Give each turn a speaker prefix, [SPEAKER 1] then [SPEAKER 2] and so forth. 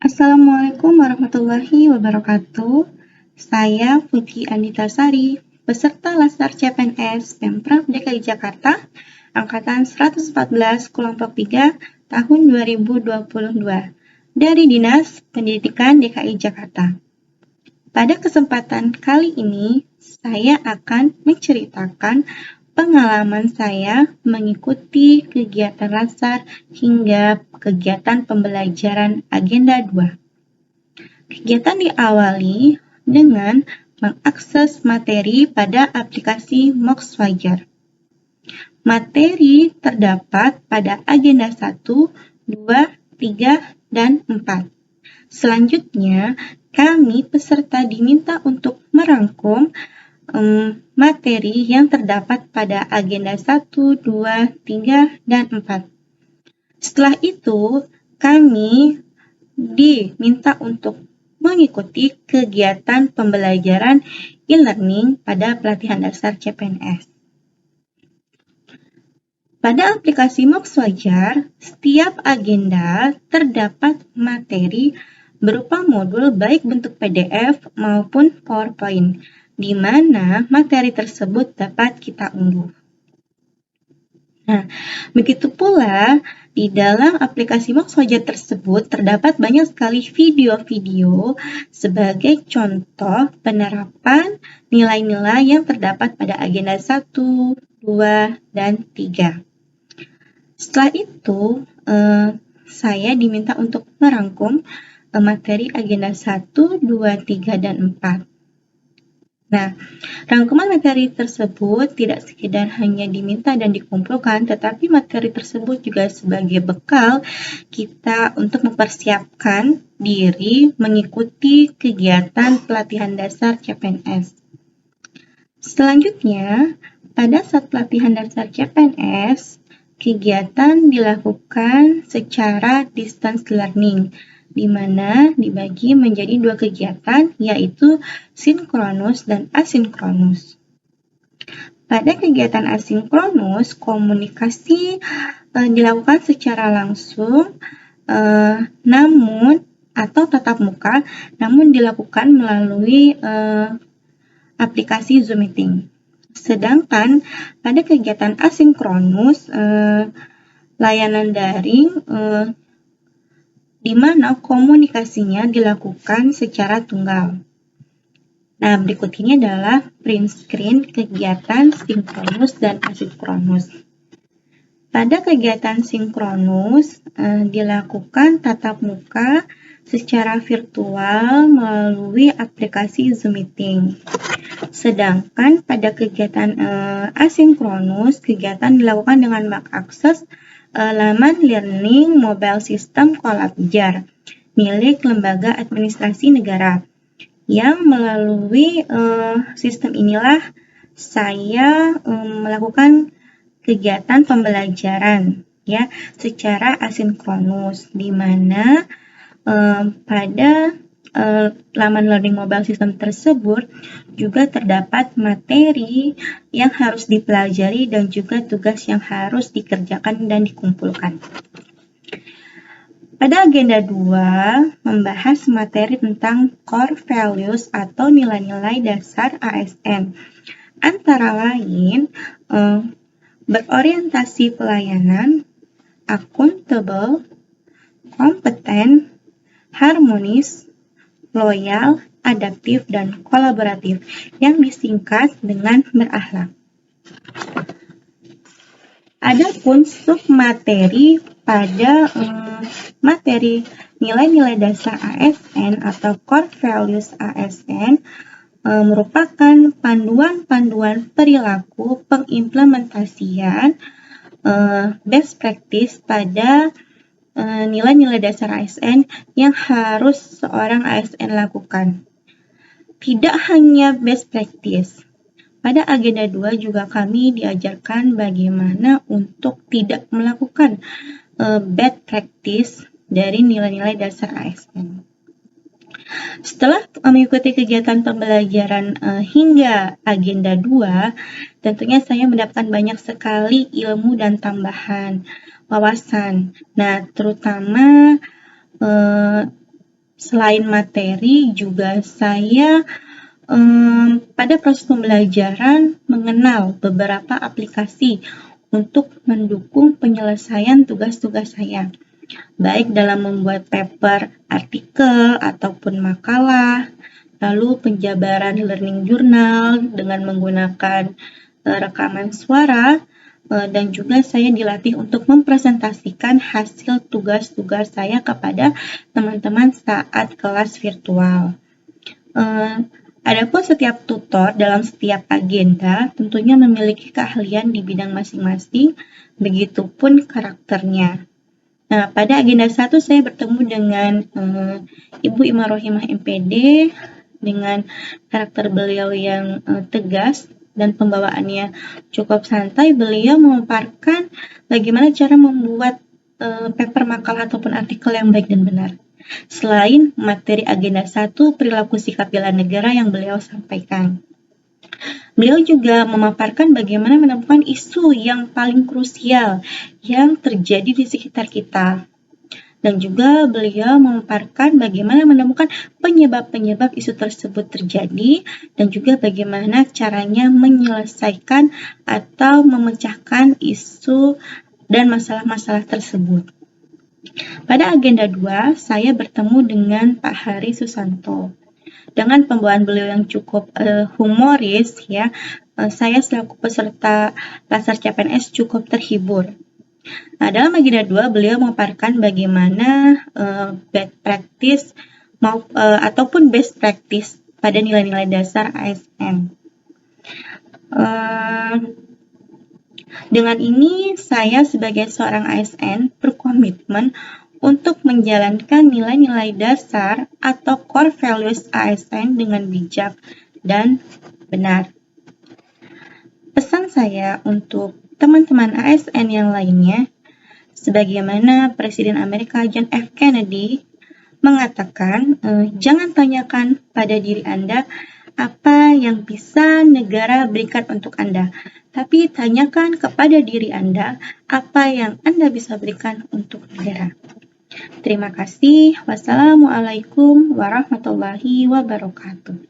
[SPEAKER 1] Assalamualaikum warahmatullahi wabarakatuh. Saya Putri Anditasari, peserta Laskar CPNS Pemprov DKI Jakarta, Angkatan 114 Kelompok 3 tahun 2022 dari Dinas Pendidikan DKI Jakarta. Pada kesempatan kali ini, saya akan menceritakan pengalaman saya mengikuti kegiatan Laskar hingga kegiatan pembelajaran Agenda 2. Kegiatan diawali dengan mengakses materi pada aplikasi Moxwajar. Materi terdapat pada agenda 1, 2, 3, dan 4. Selanjutnya, kami peserta diminta untuk merangkum materi yang terdapat pada agenda 1, 2, 3, dan 4. Setelah itu, kami diminta untuk mengikuti kegiatan pembelajaran e-learning pada pelatihan dasar CPNS. Pada aplikasi Moxwajar, setiap agenda terdapat materi berupa modul baik bentuk PDF maupun PowerPoint, di mana materi tersebut dapat kita unduh. Nah, begitu pula di dalam aplikasi Moxwajar tersebut terdapat banyak sekali video-video sebagai contoh penerapan nilai-nilai yang terdapat pada agenda 1, 2, dan 3. Setelah itu, saya diminta untuk merangkum materi agenda 1, 2, 3, dan 4. Nah, rangkuman materi tersebut tidak sekedar hanya diminta dan dikumpulkan, tetapi materi tersebut juga sebagai bekal kita untuk mempersiapkan diri mengikuti kegiatan pelatihan dasar CPNS. Selanjutnya, pada saat pelatihan dasar CPNS, kegiatan dilakukan secara distance learning, di mana dibagi menjadi dua kegiatan, yaitu sinkronus dan asinkronus. Pada kegiatan asinkronus, komunikasi dilakukan secara langsung, namun atau tatap muka, namun dilakukan melalui aplikasi Zoom Meeting. Sedangkan pada kegiatan asinkronus, layanan daring di mana komunikasinya dilakukan secara tunggal. Nah, berikut ini adalah print screen kegiatan sinkronus dan asinkronus. Pada kegiatan sinkronus, dilakukan tatap muka secara virtual melalui aplikasi Zoom Meeting. Sedangkan pada kegiatan asinkronus, kegiatan dilakukan dengan mengakses laman Learning Mobile System Collabjar milik Lembaga Administrasi Negara, yang melalui sistem inilah saya melakukan kegiatan pembelajaran ya secara asinkronus, di mana pada laman Learning Mobile System tersebut juga terdapat materi yang harus dipelajari dan juga tugas yang harus dikerjakan dan dikumpulkan. Pada agenda 2 membahas materi tentang core values atau nilai-nilai dasar ASN. Antara lain berorientasi pelayanan, akuntabel, kompeten, harmonis, loyal, adaptif, dan kolaboratif, yang disingkat dengan berakhlak. Adapun submateri pada materi nilai-nilai dasar ASN atau core values ASN merupakan panduan-panduan perilaku pengimplementasian best practice pada nilai-nilai dasar ASN yang harus seorang ASN lakukan. Tidak hanya best practice, pada agenda 2 juga kami diajarkan bagaimana untuk tidak melakukan bad practice dari nilai-nilai dasar ASN. Setelah mengikuti kegiatan pembelajaran hingga agenda 2, tentunya saya mendapatkan banyak sekali ilmu dan tambahan wawasan. Nah, terutama Selain materi, juga saya pada proses pembelajaran mengenal beberapa aplikasi untuk mendukung penyelesaian tugas-tugas saya, baik dalam membuat paper, artikel, ataupun makalah, lalu penjabaran learning journal dengan menggunakan rekaman suara, dan juga saya dilatih untuk mempresentasikan hasil tugas-tugas saya kepada teman-teman saat kelas virtual. Adapun setiap tutor dalam setiap agenda tentunya memiliki keahlian di bidang masing-masing, begitupun karakternya. Nah, pada agenda 1 saya bertemu dengan Ibu Ima Rohimah MPD dengan karakter beliau yang tegas dan pembawaannya cukup santai. Beliau memaparkan bagaimana cara membuat paper makalah ataupun artikel yang baik dan benar. Selain materi agenda 1 perilaku sikap bela negara yang beliau sampaikan. Beliau juga memaparkan bagaimana menemukan isu yang paling krusial yang terjadi di sekitar kita. Dan juga beliau memaparkan bagaimana menemukan penyebab-penyebab isu tersebut terjadi dan juga bagaimana caranya menyelesaikan atau memecahkan isu dan masalah-masalah tersebut. Pada agenda 2, saya bertemu dengan Pak Hari Susanto. Dengan pembawaan beliau yang cukup humoris, ya, saya selaku peserta Latsar CPNS cukup terhibur. Nah, dalam agenda 2, beliau memaparkan bagaimana best practice ataupun best practice pada nilai-nilai dasar ASN. Dengan ini, saya sebagai seorang ASN berkomitmen untuk menjalankan nilai-nilai dasar atau core values ASN dengan bijak dan benar. Pesan saya untuk teman-teman ASN yang lainnya, sebagaimana Presiden Amerika John F. Kennedy mengatakan, jangan tanyakan pada diri Anda apa yang bisa negara berikan untuk Anda, tapi tanyakan kepada diri Anda apa yang Anda bisa berikan untuk negara. Terima kasih. Wassalamualaikum warahmatullahi wabarakatuh.